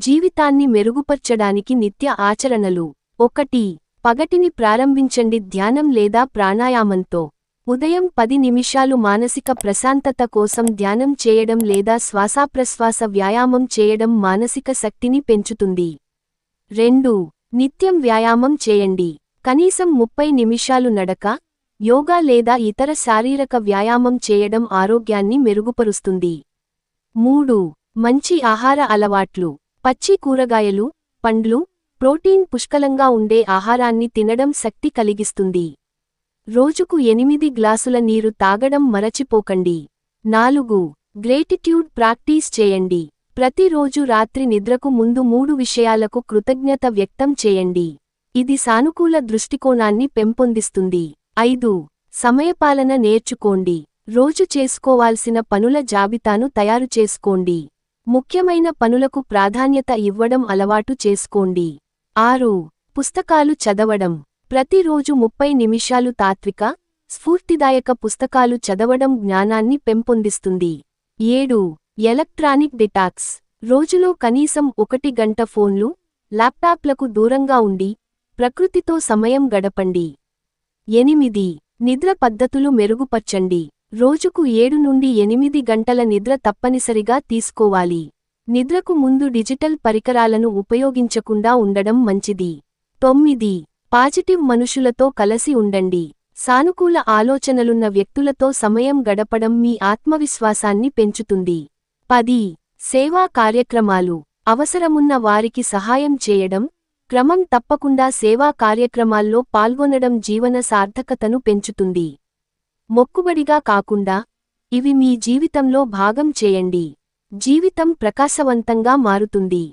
జీవితాన్ని మెరుగుపర్చడానికి నిత్య ఆచరణలు. 1. పగటిని ప్రారంభించండి ధ్యానం లేదా ప్రాణాయామంతో. ఉదయం 10 నిమిషాలు మానసిక ప్రశాంతత కోసం ధ్యానం చేయడం లేదా శ్వాసప్రశ్వాస వ్యాయామం చేయడం మానసిక శక్తిని పెంచుతుంది. 2. నిత్యం వ్యాయామం చేయండి. కనీసం 30 నిమిషాలు నడక, యోగా లేదా ఇతర శారీరక వ్యాయామం చేయడం ఆరోగ్యాన్ని మెరుగుపరుస్తుంది. 3. మంచి ఆహార అలవాట్లు. పచ్చి కూరగాయలు, పండ్లు, ప్రోటీన్ పుష్కలంగా ఉండే ఆహారాన్ని తినడం శక్తి కలిగిస్తుంది. రోజుకు 8 గ్లాసుల నీరు తాగడం మరచిపోకండి. 4. గ్రేటిట్యూడ్ ప్రాక్టీస్ చేయండి. ప్రతిరోజు రాత్రి నిద్రకు ముందు 3 విషయాలకు కృతజ్ఞత వ్యక్తం చేయండి. ఇది సానుకూల దృష్టికోణాన్ని పెంపొందిస్తుంది. 5. సమయపాలన నేర్చుకోండి. రోజు చేసుకోవాల్సిన పనుల జాబితాను తయారు చేసుకోండి. ముఖ్యమైన పనులకు ప్రాధాన్యత ఇవ్వడం అలవాటు చేసుకోండి. 6. పుస్తకాలు చదవడం. ప్రతిరోజు 30 నిమిషాలు తాత్విక, స్ఫూర్తిదాయక పుస్తకాలు చదవడం జ్ఞానాన్ని పెంపొందిస్తుంది. 7. Electronic detox. రోజులో కనీసం 1 గంట ఫోన్లు, ల్యాప్టాప్లకు దూరంగా ఉండి, ప్రకృతితో సమయం గడపండి. 8. నిద్ర పద్ధతులు మెరుగుపర్చండి. రోజుకు 7 నుండి 8 గంటల నిద్ర తప్పనిసరిగా తీసుకోవాలి. నిద్రకు ముందు డిజిటల్ పరికరాలను ఉపయోగించకుండా ఉండడం మంచిది. 9. పాజిటివ్ మనుషులతో కలసి ఉండండి. సానుకూల ఆలోచనలున్న వ్యక్తులతో సమయం గడపడం మీ ఆత్మవిశ్వాసాన్ని పెంచుతుంది. 10. సేవా కార్యక్రమాలు. అవసరమున్న వారికి సహాయం చేయడం, క్రమం తప్పకుండా సేవా కార్యక్రమాల్లో పాల్గొనడం జీవన సార్థకతను పెంచుతుంది. మొక్కుబడిగా కాకుండా, ఇవి మీ జీవితంలో భాగం చేయండి. జీవితం ప్రకాశవంతంగా మారుతుంది.